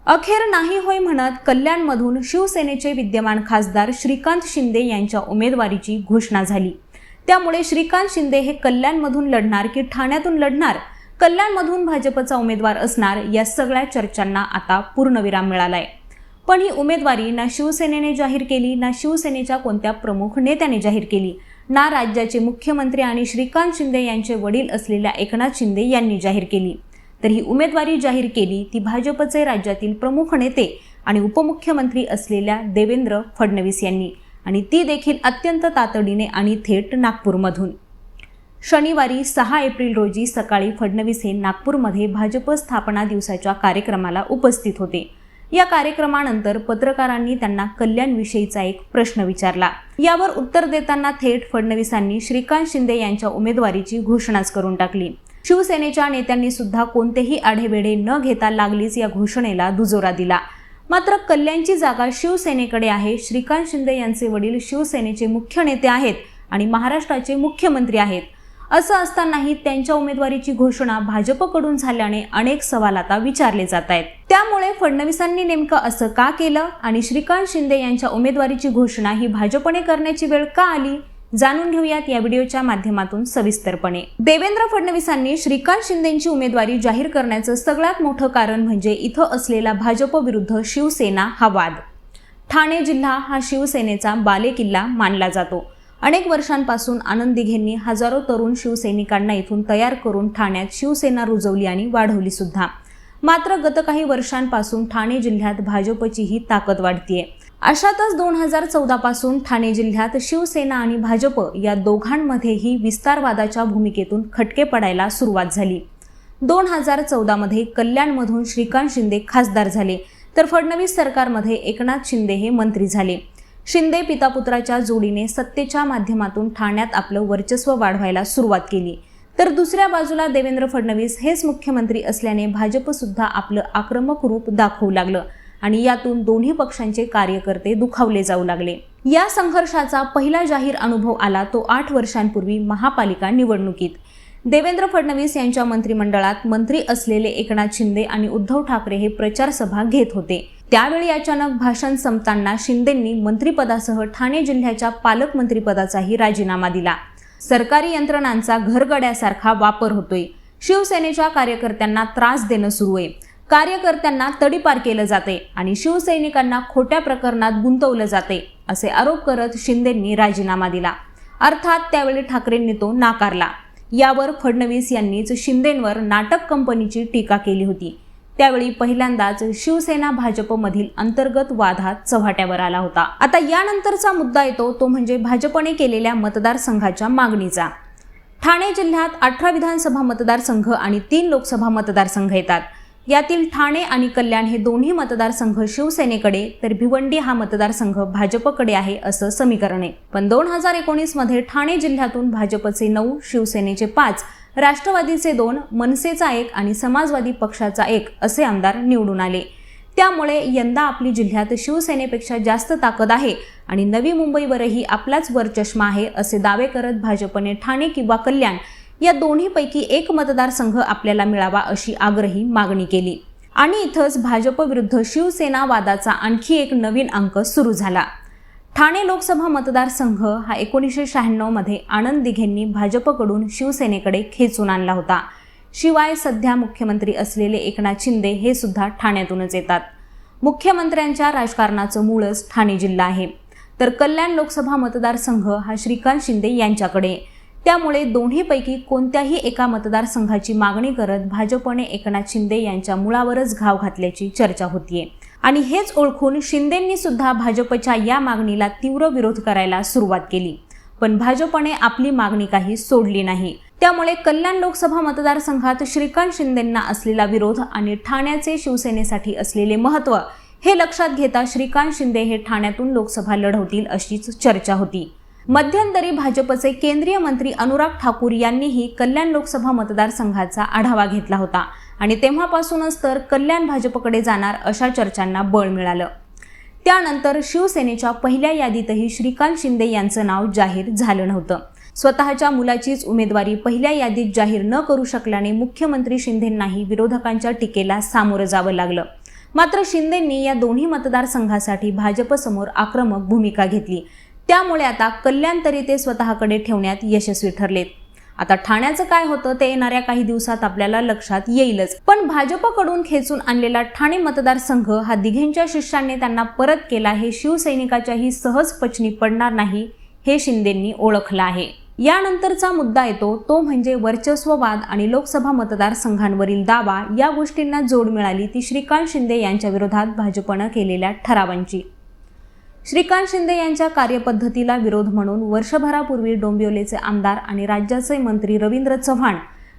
अखेर नाही होय म्हणत कल्याणमधून शिवसेनेचे विद्यमान खासदार श्रीकांत शिंदे यांच्या उमेदवारीची घोषणा झाली। त्यामुळे श्रीकांत शिंदे हे कल्याणमधून लढणार की ठाण्यातून लढणार, कल्याणमधून भाजपचा उमेदवार असणार, या सगळ्या चर्चांना आता पूर्णविराम मिळालाय। पण ही उमेदवारी ना शिवसेनेने जाहीर केली, ना शिवसेनेच्या कोणत्या प्रमुख नेत्याने जाहीर केली, ना राज्याचे मुख्यमंत्री आणि श्रीकांत शिंदे यांचे वडील असलेल्या एकनाथ शिंदे यांनी जाहीर केली। तर ही उमेदवारी जाहीर केली ती भाजपचे राज्यातील प्रमुख नेते आणि उपमुख्यमंत्री असलेल्या देवेंद्र फडणवीस यांनी, आणि ती देखील अत्यंत तातडीने आणि थेट नागपूरमधून। शनिवारी 6 एप्रिल रोजी सकाळी फडणवीस हे नागपूरमध्ये भाजप स्थापना दिवसाच्या कार्यक्रमाला उपस्थित होते। या कार्यक्रमानंतर पत्रकारांनी त्यांना कल्याणविषयीचा एक प्रश्न विचारला। यावर उत्तर देताना थेट फडणवीसांनी श्रीकांत शिंदे यांच्या उमेदवारीची घोषणाच करून टाकली। शिवसेनेच्या नेत्यांनी सुद्धा कोणतेही आढेवेढे न घेता लागलीच या घोषणेला दुजोरा दिला। मात्र कल्याणची जागा शिवसेनेकडे आहे। श्रीकांत शिंदे यांचे वडील शिवसेनेचे मुख्य नेते आहेत आणि महाराष्ट्राचे मुख्यमंत्री आहेत। असं असतानाही त्यांच्या उमेदवारीची घोषणा भाजपकडून झाल्याने अनेक सवाल आता विचारले जात आहेत। त्यामुळे फडणवीसांनी नेमकं असं का केलं आणि श्रीकांत शिंदे यांच्या उमेदवारीची घोषणा ही भाजपने करण्याची वेळ का आली, जाणून घेऊयात या व्हिडिओच्या माध्यमातून सविस्तरपणे। देवेंद्र फडणवीसांनी श्रीकांत शिंदेंची उमेदवारी जाहीर करण्याचं सगळ्यात मोठं कारण म्हणजे इथं असलेला भाजप विरुद्ध शिवसेना हा वाद। ठाणे जिल्हा हा शिवसेनेचा बालेकिल्ला मानला जातो। अनेक वर्षांपासून आनंद दिघेंनी हजारो तरुण शिवसैनिकांना इथून तयार करून ठाण्यात शिवसेना रुजवली आणि वाढवली सुद्धा। मात्र गत काही वर्षांपासून ठाणे जिल्ह्यात भाजपची ही ताकद वाढतीये। अशातच 2014 पासून ठाणे जिल्ह्यात शिवसेना आणि भाजप या दोघांमध्येही विस्तारवादाच्या भूमिकेतून खटके पडायला सुरुवात झाली। 2014 मध्ये कल्याणमधून श्रीकांत शिंदे खासदार झाले, तर फडणवीस सरकारमध्ये एकनाथ शिंदे हे मंत्री झाले। शिंदे पितापुत्राच्या जोडीने सत्तेच्या माध्यमातून ठाण्यात आपलं वर्चस्व वाढवायला सुरुवात केली, तर दुसऱ्या बाजूला देवेंद्र फडणवीस हेच मुख्यमंत्री असल्याने भाजप सुद्धा आपलं आक्रमक रूप दाखवू लागलं आणि यातून दोन्ही पक्षांचे कार्यकर्ते दुखावले जाऊ लागले। या संघर्षाचा पहिला जाहीर अनुभव आला तो 8 वर्षांपूर्वी महापालिका निवडणुकीत। देवेंद्र फडणवीस यांच्या मंत्रिमंडळात मंत्री असलेले एकनाथ शिंदे आणि उद्धव ठाकरे हे प्रचार सभा घेत होते। त्यावेळी अचानक भाषण संपताना शिंदेंनी मंत्रिपदासह ठाणे जिल्ह्याच्या पालकमंत्रीपदाचाही राजीनामा दिला। सरकारी यंत्रणांचा घरगड्यासारखा वापर होतोय, शिवसेनेच्या कार्यकर्त्यांना त्रास देणं सुरू आहे, कार्यकर्त्यांना तडीपार केलं जाते आणि शिवसैनिकांना खोट्या प्रकरणात गुंतवलं जाते, असे आरोप करत शिंदेंनी राजीनामा दिला। अर्थात त्यावेळी ठाकरेंनी तो नाकारला। यावर फडणवीस यांनीच शिंदेंवर नाटक कंपनीची टीका केली होती। त्यावेळी पहिल्यांदाच शिवसेना भाजपमधील अंतर्गत वाद हा चव्हाट्यावर आला होता। आता यानंतरचा मुद्दा येतो तो म्हणजे भाजपने केलेल्या मतदारसंघाच्या मागणीचा। ठाणे जिल्ह्यात 18 विधानसभा मतदारसंघ आणि 3 लोकसभा मतदारसंघ येतात। यातील ठाणे आणि कल्याण हे दोन्ही मतदारसंघ शिवसेनेकडे, तर भिवंडी हा मतदारसंघ भाजपकडे आहे असं समीकरण आहे। पण 2019 मध्ये ठाणे जिल्ह्यातून भाजपचे 9, शिवसेनेचे 5, राष्ट्रवादीचे 2, मनसेचा 1 आणि समाजवादी पक्षाचा 1 असे आमदार निवडून आले। त्यामुळे यंदा आपली जिल्ह्यात शिवसेनेपेक्षा जास्त ताकद आहे आणि नवी मुंबईवरही आपलाच वरचष्मा आहे असे दावे करत भाजपने ठाणे किंवा कल्याण या दोन्हीपैकी एक मतदारसंघ आपल्याला मिळावा अशी आग्रही मागणी केली। आणि इथंच भाजप विरुद्ध शिवसेना वादाचा आणखी एक नवीन अंक सुरू झाला। ठाणे लोकसभा मतदारसंघ हा 1996 मध्ये आनंद दिघेंनी भाजपकडून शिवसेनेकडे खेचून आणला होता। शिवाय सध्या मुख्यमंत्री असलेले एकनाथ शिंदे हे सुद्धा ठाण्यातूनच येतात। मुख्यमंत्र्यांच्या राजकारणाचं मूळच ठाणे जिल्हा आहे, तर कल्याण लोकसभा मतदारसंघ हा श्रीकांत शिंदे यांच्याकडे। त्यामुळे दोन्हीपैकी कोणत्याही एका मतदारसंघाची मागणी करत भाजपने एकनाथ शिंदे यांच्या मुळावरच घाव घातल्याची चर्चा होतीये। आणि हेच ओळखून शिंदेंनी सुद्धा भाजपच्या या मागणीला तीव्र विरोध करायला सुरुवात केली। पण भाजपने आपली मागणी काही सोडली नाही। त्यामुळे कल्याण लोकसभा मतदारसंघात श्रीकांत शिंदेंना असलेला विरोध आणि ठाण्याचे शिवसेनेसाठी असलेले महत्त्व हे लक्षात घेता श्रीकांत शिंदे हे ठाण्यातून लोकसभा लढवतील अशीच चर्चा होती। मध्यंतरी भाजपचे केंद्रीय मंत्री अनुराग ठाकूर यांनीही कल्याण लोकसभा मतदारसंघाचा आढावा घेतला होता आणि तेव्हापासूनच तर कल्याण भाजपकडे जाणार अशा चर्चांना बळ मिळालं। त्यानंतर शिवसेनेच्या पहिल्या यादीतही श्रीकांत शिंदे यांचं नाव जाहीर झालं नव्हतं। स्वतःच्या मुलाचीच उमेदवारी पहिल्या यादीत जाहीर न करू शकल्याने मुख्यमंत्री शिंदेंनाही विरोधकांच्या टीकेला सामोरं जावं लागलं। मात्र शिंदेंनी या दोन्ही मतदारसंघासाठी भाजपसमोर आक्रमक भूमिका घेतली। त्यामुळे आता कल्याण तरी ते स्वतःकडे ठेवण्यात यशस्वी ठरलेत। आता ठाण्याचं काय होतं ते येणाऱ्या काही दिवसात आपल्याला लक्षात येईलच। पण भाजपकडून खेचून आणलेला ठाणे मतदारसंघ हा दिघेंच्या शिष्यांनी त्यांना परत केला हे शिवसैनिकाच्याही सहज पचनी पडणार नाही, हे शिंदेंनी ओळखलं आहे। यानंतरचा मुद्दा येतो तो म्हणजे वर्चस्ववाद आणि लोकसभा मतदारसंघांवरील दावा। या गोष्टींना जोड मिळाली ती श्रीकांत शिंदे यांच्या विरोधात भाजपनं केलेल्या ठरावांची। श्रीकांत शिंदे यांच्या कार्यपद्धतीला विरोध म्हणून वर्षभरापूर्वी डोंबिवलीचे आमदार आणि राज्याचे मंत्री रवींद्र चव्हाण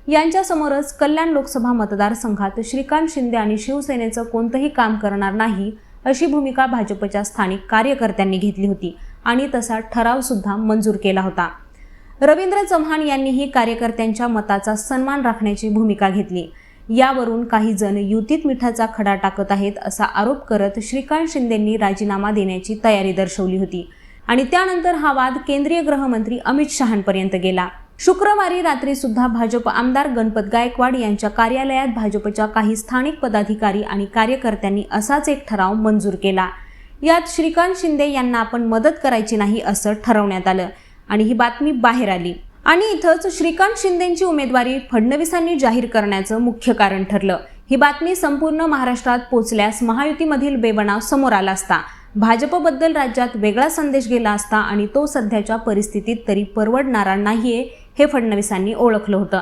यांच्यासमोरच कल्याण लोकसभा मतदारसंघात श्रीकांत शिंदे आणि शिवसेनेचं कोणतंही काम करणार नाही अशी भूमिका भाजपच्या स्थानिक कार्यकर्त्यांनी घेतली होती आणि तसा ठराव सुद्धा मंजूर केला होता। रवींद्र चव्हाण यांनीही कार्यकर्त्यांच्या मताचा सन्मान राखण्याची भूमिका घेतली। यावरून काही जण युतीत मिठाचा खडा टाकत आहेत असा आरोप करत श्रीकांत शिंदेंनी राजीनामा देण्याची तयारी दर्शवली होती आणि त्यानंतर हा वाद केंद्रीय गृहमंत्री अमित शहांपर्यंत गेला। शुक्रवारी रात्री सुद्धा भाजप आमदार गणपत गायकवाड यांच्या कार्यालयात भाजपच्या काही स्थानिक पदाधिकारी आणि कार्यकर्त्यांनी असाच एक ठराव मंजूर केला। यात श्रीकांत शिंदे यांना आपण मदत करायची नाही असं ठरवण्यात आलं आणि ही बातमी बाहेर आली आणि इथंच श्रीकांत शिंदेंची उमेदवारी फडणवीसांनी जाहीर करण्याचं मुख्य कारण ठरलं। ही बातमी संपूर्ण महाराष्ट्रात पोहोचल्यास महायुतीमधील बेबनाव समोर आला असता, भाजपबद्दल राज्यात वेगळा संदेश गेला असता आणि तो सध्याच्या परिस्थितीत तरी परवडणारा नाहीये हे फडणवीसांनी ओळखलं होतं।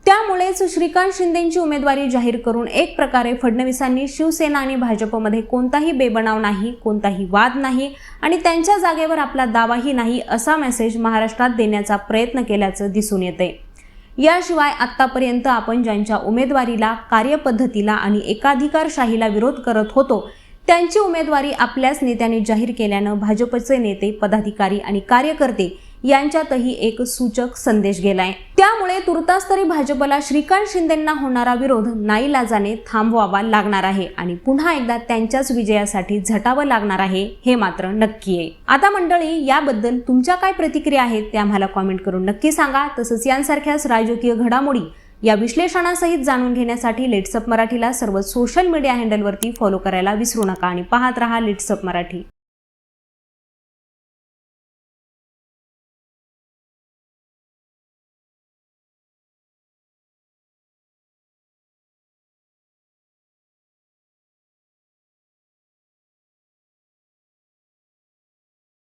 त्यामुळेच श्रीकांत शिंदेंची उमेदवारी जाहीर करून एक प्रकारे फडणवीसांनी शिवसेना आणि भाजपमध्ये कोणताही बेबनाव नाही, कोणताही वाद नाही आणि त्यांच्या जागेवर आपला दावाही नाही असा मेसेज महाराष्ट्रात देण्याचा प्रयत्न केल्याचं दिसून येतंय। याशिवाय आत्तापर्यंत आपण ज्यांच्या उमेदवारीला, कार्यपद्धतीला आणि एकाधिकारशाहीला विरोध करत होतो त्यांची उमेदवारी आपल्याच नेत्यांनी जाहीर केल्यानं भाजपचे नेते, पदाधिकारी आणि कार्यकर्ते यांच्यातही एक सूचक संदेश गेलाय। त्यामुळे तुर्तास तरी भाजपला श्रीकांत शिंदेंना होणारा विरोध नाईलाजाने थांबवावा लागणार आहे आणि पुन्हा एकदा त्यांच्याच विजयासाठी झटावं लागणार आहे हे मात्र नक्की आहे। आता मंडळी, याबद्दल तुमच्या काय प्रतिक्रिया आहेत ते आम्हाला कॉमेंट करून नक्की सांगा। तसंच यांसारख्याच राजकीय घडामोडी या विश्लेषणासहित जाणून घेण्यासाठी लेट्स अप मराठीला सर्व सोशल मीडिया हँडलवरती फॉलो करायला विसरू नका आणि पाहत रहा लेट्स अप मराठी।